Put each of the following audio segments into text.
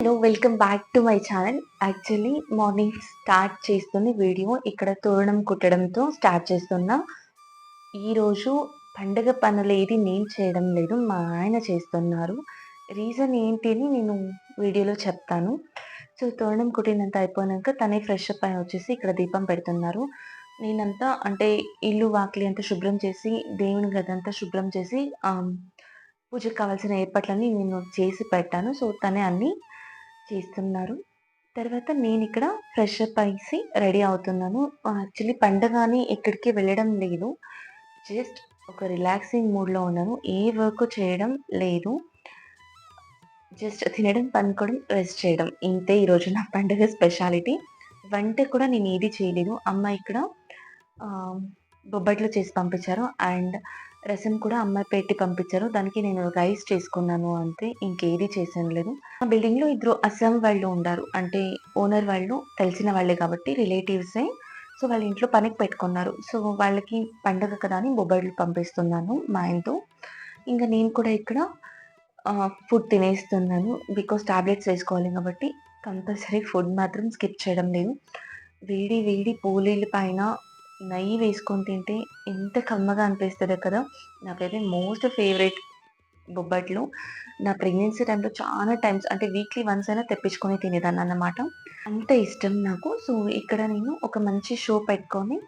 Hello! Welcome back to my channel. Actually morning start చేస్తుంది video ఇక్కడ తోరణం కుట్టడంతో start చేస్తున్నా. ఈరోజు పండగ పనులేది నేను చేయడం లేదు. మా ఆయన చేస్తున్నారు. రీజన్ ఏంటి అని నేను వీడియోలో చెప్తాను. సో, తోరణం కుట్టినంత అయిపోయినాక తనే ఫ్రెష్ అప్ అయి వచ్చేసి ఇక్కడ దీపం పెడుతున్నారు. నేనంతా అంటే ఇల్లు, వాకిలి అంతా శుభ్రం చేసి, దేవుని గదంతా శుభ్రం చేసి పూజకు కావాల్సిన ఏర్పాట్లన్నీ నేను చేసి పెట్టాను. సో, తనే అన్నీ చేస్తున్నారు. తర్వాత నేనిక్కడ ఫ్రెష్ అప్ అయ్యేసి రెడీ అవుతున్నాను. యాక్చువల్లీ పండగ అని ఎక్కడికి వెళ్ళడం లేదు. జస్ట్ ఒక రిలాక్సింగ్ మూడ్‌లో ఉన్నాను. ఏ వర్క్ చేయడం లేదు. జస్ట్ తినడం, పనుకోవడం, రెస్ట్ చేయడం. ఇంతే ఈరోజు నా పండగ స్పెషాలిటీ. వంట కూడా నేనేది చేయలేదు. అమ్మ ఇక్కడ ఆహ్, బొబ్బట్లు చేసి పంపించారు. అండ్ రసం కూడా అమ్మ పెట్టి పంపించారు. దానికి నేను రైస్ చేసుకున్నాను అంతే. ఇంకేది చేశాను లేదు. మా బిల్డింగ్‌లో ఇద్దరు అస్సాం వాళ్ళు ఉండారు. అంటే ఓనర్ వాళ్ళు తెలిసిన వాళ్ళే కాబట్టి రిలేటివ్సే. సో, వాళ్ళ ఇంట్లో పనికి పెట్టుకున్నారు. సో, వాళ్ళకి పండగ కదా అని బొబ్బట్లు పంపిస్తున్నాను మా ఆయనతో. ఇంక నేను కూడా ఇక్కడ ఫుడ్ తినేస్తున్నాను. బికాజ్ టాబ్లెట్స్ వేసుకోవాలి కాబట్టి కంపల్సరీ ఫుడ్ మాత్రం స్కిప్ చేయడం లేదు. వేడి వేడి పోలీల పైన నెయ్యి వేసుకొని తింటే ఎంత కమ్మగా అనిపిస్తదో కదా! నాకైతే మోస్ట్ ఫేవరెట్ బొబ్బట్లు. నా ప్రెగ్నెన్సీ టైమ్‌లో చాలా టైమ్స్ అంటే వీక్లీ వన్స్ అయినా తెప్పించుకొని తినేదాన్ననమాట. అంత ఇష్టం నాకు. సో, ఇక్కడ నేను ఒక మంచి షో పెట్టుకొని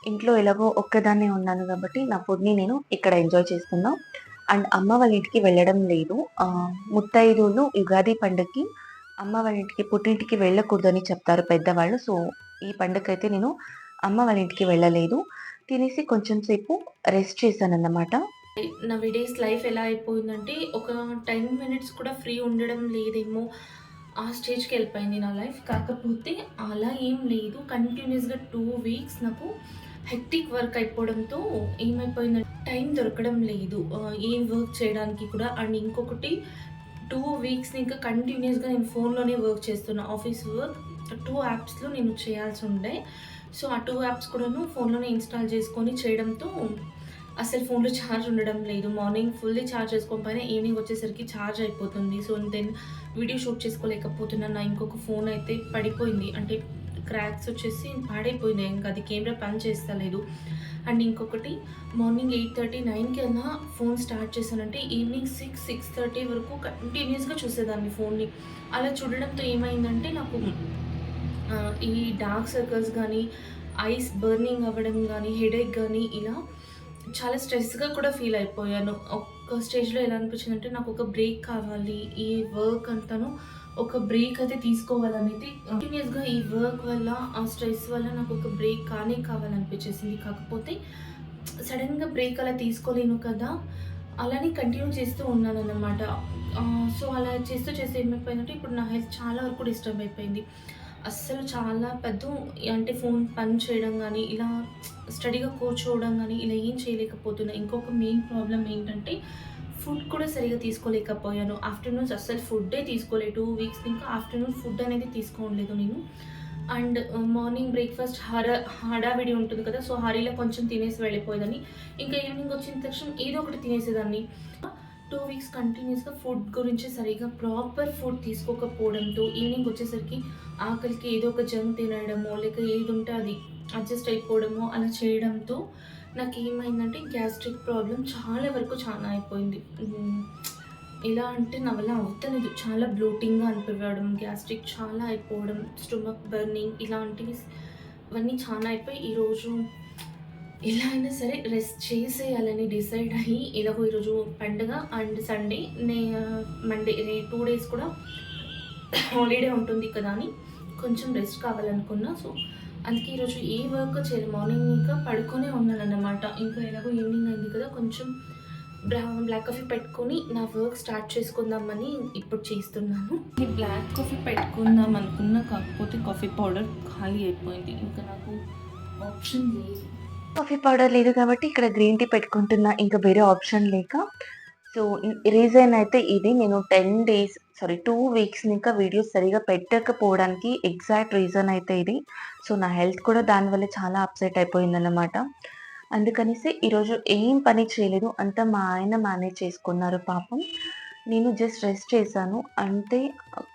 ఇంట్లో ఎలాగో ఒక్కదాన్నే ఉన్నాను కాబట్టి నా ఫుడ్‌ని నేను ఇక్కడ ఎంజాయ్ చేస్తున్నా. అండ్ అమ్మ వాళ్ళ ఇంటికి వెళ్ళడం లేదు. ముత్తైదువులు యుగాది పండగకి అమ్మ వాళ్ళ ఇంటికి, పుట్టింటికి వెళ్ళకూడదని చెప్తారు పెద్దవాళ్ళు. సో, ఈ పండగకైతే నేను అమ్మ వాళ్ళ ఇంటికి వెళ్ళలేదు. తినేసి కొంచెం సేపు రెస్ట్ చేశానన్నమాట. నౌ-ఏ-డేస్ లైఫ్ ఎలా అయిపోయిందంటే, ఒక 10 మినిట్స్ కూడా ఫ్రీ ఉండడం లేదేమో, ఆ స్టేజ్‌కెళ్ళిపోయింది నా లైఫ్. కాకపోతే అలా ఏం లేదు. కంటిన్యూయస్‌గా 2 వీక్స్ నాకు హెక్టిక్ వర్క్ అయిపోవడంతో ఏమైపోయిందంటే, టైం దొరకడం లేదు. ఏం వర్క్ చేయడానికి కూడా. అండ్ ఇంకొకటి 2 వీక్స్ ఇంకా కంటిన్యూయస్‌గా నేను ఫోన్‌లోనే వర్క్ చేస్తున్నా. ఆఫీస్ వర్క్ 2 యాప్స్‌లో నేను చేయాల్సుండే. సో, ఆ 2 యాప్స్ కూడాను ఫోన్‌లోనే ఇన్‌స్టాల్ చేసుకొని చేయడంతో అసలు ఫోన్‌లో ఛార్జ్ ఉండడం లేదు. మార్నింగ్ ఫుల్లీ ఛార్జ్ చేసుకోకపోయినా ఈవినింగ్ వచ్చేసరికి ఛార్జ్ అయిపోతుంది. సో, దెన్ వీడియో షూట్ చేసుకోలేకపోతున్నాను. నా ఇంకొక ఫోన్ అయితే పడిపోయింది. అంటే క్రాక్స్ వచ్చేసి పాడైపోయింది. ఇంకా అది కెమెరా పని చేస్తలేదు. అండ్ ఇంకొకటి మార్నింగ్ 8:30, 9కి అలా ఫోన్ స్టార్ట్ చేశానంటే ఈవినింగ్ 6, 6:30 వరకు కంటిన్యూయస్‌గా చూసేదాన్ని ఫోన్‌ని. అలా చూడడంతో ఏమైందంటే నాకు ఈ డార్క్ సర్కిల్స్ గానీ, ఐస్ బర్నింగ్ అవ్వడం గానీ, హెడేక్ గానీ ఇలా చాలా స్ట్రెస్‌గా కూడా ఫీల్ అయిపోయాను. ఒక్క స్టేజ్‌లో ఎలా అనిపించిందంటే నాకొక బ్రేక్ కావాలి. ఈ వర్క్ అంతాను ఒక బ్రేక్ అయితే తీసుకోవాలనేది కంటిన్యూయస్‌గా ఈ వర్క్ వల్ల, ఆ స్ట్రెస్ వల్ల నాకొక బ్రేక్ కావాలనిపించేసింది. కాకపోతే సడెన్‌గా బ్రేక్ అలా తీసుకోలేను కదా! అలానే కంటిన్యూ చేస్తూ ఉన్నానన్నమాట. సో, అలా చేస్తూ చేస్తూ ఏమైపోయిందంటే ఇప్పుడు నా హెల్త్ చాలా వరకు డిస్టర్బ్ అయిపోయింది. అస్సలు చాలా పెద్ద అంటే ఫోన్ పని చేయడం గానీ, ఇలా స్టడీగా కూర్చోవడం గానీ, ఇలా ఏం చేయలేకపోతున్నా. ఇంకొక మెయిన్ ప్రాబ్లమ్ ఏంటంటే, ఫుడ్ కూడా సరిగ్గా తీసుకోలేకపోయాను. ఆఫ్టర్‌నూన్స్ అస్సలు ఫుడ్డే తీసుకోలే. 2 వీక్స్ ఇంకా ఆఫ్టర్‌నూన్ ఫుడ్ అనేది తీసుకోలేదు నేను. అండ్ మార్నింగ్ బ్రేక్‌ఫాస్ట్ హడావిడి ఉంటుంది కదా! సో, హరీలో కొంచెం తినేసి వెళ్ళిపోయేదాన్ని. ఇంకా ఈవినింగ్ వచ్చిన తక్షణం ఏదో ఒకటి తినేసేదాన్ని. 2 వీక్స్ కంటిన్యూయస్‌గా ఫుడ్ గురించి సరిగ్గా ప్రాపర్ ఫుడ్ తీసుకోకపోవడంతో ఈవినింగ్ వచ్చేసరికి ఆకలికి ఏదో ఒక జంక్ తినేయడమో, లేక ఏదుంటే అది అడ్జస్ట్ అయిపోవడమో అలా చేయడంతో నాకేమైందంటే గ్యాస్ట్రిక్ ప్రాబ్లమ్ చాలా వరకు చానా అయిపోయింది. ఎలా అంటే నా వల్ల అవ్వతలేదు. చాలా బ్లోటింగ్‌గా అనిపివ్వడం, గ్యాస్ట్రిక్ చాలా అయిపోవడం, స్టొమక్ బర్నింగ్ ఇలాంటివి ఇవన్నీ చానా అయిపోయి ఈరోజు ఎలా అయినా సరే రెస్ట్ చేసేయాలని డిసైడ్ అయ్యి ఎలాగో ఈరోజు పండగ అండ్ సండే మండే 2 డేస్ కూడా హాలిడే ఉంటుంది కదా అని కొంచెం రెస్ట్ కావాలనుకున్నా. సో, అందుకే ఈరోజు ఏ వర్క్ చేయలేదు. మార్నింగ్ ఇంకా పడుకొనే ఉన్నానన్నమాట. ఇంకా ఎలాగో ఈవినింగ్ అయింది కదా! కొంచెం బ్లాక్ కాఫీ పెట్టుకొని నా వర్క్ స్టార్ట్ చేసుకుందామని ఇప్పుడు చేస్తున్నాను. ఈ బ్లాక్ కాఫీ పెట్టుకుందాం అనుకున్నా, కాకపోతే కాఫీ పౌడర్ ఖాళీ అయిపోయింది. ఇంకా నాకు ఆప్షన్ లేదు. కాఫీ పౌడర్ లేదు కాబట్టి ఇక్కడ గ్రీన్ టీ పెట్టుకుంటున్నా. ఇంకా వేరే ఆప్షన్ లేక. సో, రీజన్ అయితే ఇది. నేను 2 వీక్స్ ఇంకా వీడియోస్ సరిగ్గా పెట్టకపోవడానికి ఎగ్జాక్ట్ రీజన్ అయితే ఇది. సో, నా హెల్త్ కూడా దానివల్ల చాలా అప్‌సెట్ అయిపోయిందన్నమాట. అందుకనేసి ఈరోజు ఏం పని చేయలేదు. అంతా మా ఆయన మేనేజ్ చేసుకున్నారు పాపం. నేను జస్ట్ రెస్ట్ చేశాను. అంటే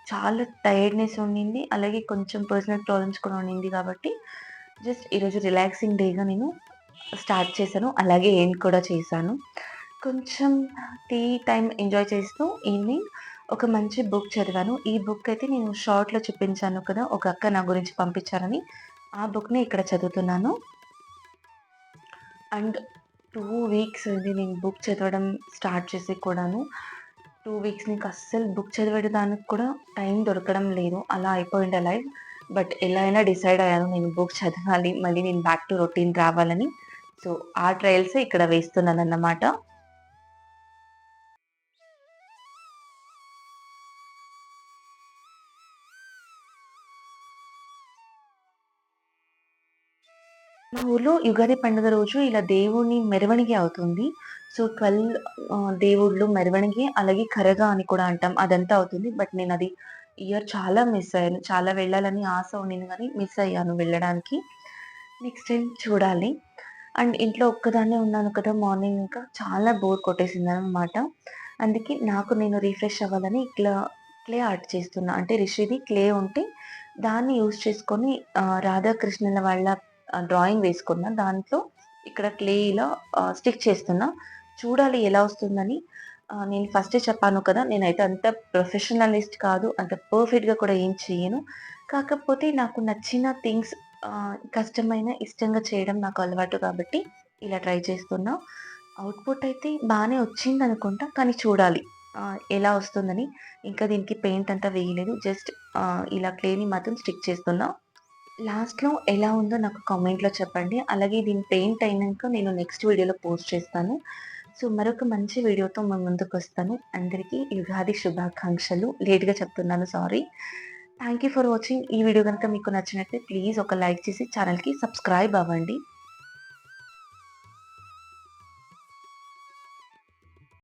చాలా టైర్డ్‌నెస్ ఉండింది. అలాగే కొంచెం పర్సనల్ ప్రాబ్లమ్స్ కూడా ఉండింది కాబట్టి జస్ట్ ఈరోజు రిలాక్సింగ్ డేగా నేను స్టార్ట్ చేశాను. అలాగే ఎండ్ కూడా చేశాను. కొంచెం టీ టైమ్ ఎంజాయ్ చేస్తూ ఈవినింగ్ ఒక మంచి బుక్ చదివాను. ఈ బుక్ అయితే నేను షార్ట్‌లో చూపించాను కదా! ఒక అక్క నా గురించి పంపించారని. ఆ బుక్‌ని ఇక్కడ చదువుతున్నాను. అండ్ 2 వీక్స్ అయింది నేను బుక్ చదవడం స్టార్ట్ చేసి కూడాను. 2 వీక్స్ నీకు అస్సలు బుక్ చదివేదానికి కూడా టైం దొరకడం లేదు. అలా అయిపోయిండే లైఫ్. బట్ ఎలా అయినా డిసైడ్ అయ్యాను నేను బుక్ చదవాలి. మళ్ళీ నేను బ్యాక్ టు రొటీన్ రావాలని. సో, ఆ ట్రయల్సే ఇక్కడ వేస్తున్నానన్నమాట. మా ఊర్లో యుగాది పండుగ రోజు ఇలా దేవుని మెరవಣಿగ అవుతుంది. సో, 12 దేవుళ్ళు మెరవಣಿగి అలాగే కరగా అని కూడా అంటాం. అదంతా అవుతుంది. బట్ నేనది ఇయర్ చాలా మిస్ అయ్యాను. చాలా వెళ్ళాలని ఆశ ఉండింది గానీ మిస్ అయ్యాను వెళ్ళడానికి. నెక్స్ట్ టైమ్ చూడాలి. అండ్ ఇంట్లో ఒక్కదాన్నే ఉన్నాను కదా! మార్నింగ్ ఇంకా చాలా బోర్ కొట్టేసిందనమాట. అందుకే నాకు నేను రిఫ్రెష్ అవ్వాలని ఇట్లా క్లే ఆర్ట్ చేస్తున్నా. అంటే రిషిది క్లే ఉంటే దాన్ని యూజ్ చేసుకొని రాధాకృష్ణుల వాళ్ళ డ్రాయింగ్ వేసుకున్నా. దాంట్లో ఇక్కడ క్లే ఇలా స్టిక్ చేస్తున్నా. చూడాలి ఎలా వస్తుందని. నేను ఫస్టే చెప్పాను కదా! నేనైతే అంత ప్రొఫెషనలిస్ట్ కాదు. అంత పర్ఫెక్ట్‌గా కూడా ఏం చెయ్యను. కాకపోతే నాకు నచ్చిన థింగ్స్ కష్టమైన ఇష్టంగా చేయడం నాకు అలవాటు కాబట్టి ఇలా ట్రై చేస్తున్నా. అవుట్‌పుట్ అయితే బానే వచ్చిందనుకుంటా. కానీ చూడాలి ఎలా వస్తుందని. ఇంకా దీనికి పెయింట్ అంతా వేయలేదు. జస్ట్ ఇలా క్లేని మాత్రం స్టిక్ చేస్తున్నా. లాస్ట్‌లో ఎలా ఉందో నాకు కామెంట్‌లో చెప్పండి. అలాగే దీని పెయింట్ అయినంక నేను నెక్స్ట్ వీడియోలో పోస్ట్ చేస్తాను. సో, మరొక మంచి వీడియోతో మీ ముందుకొస్తాను. అందరికీ యుగాది శుభాకాంక్షలు. లేట్‌గా చెప్తున్నాను sorry. Thank you for watching. ఈ వీడియో గనుక మీకు నచ్చినట్లయితే ప్లీజ్ ఒక లైక్ చేసి ఛానెల్‌కి సబ్స్క్రైబ్ అవ్వండి.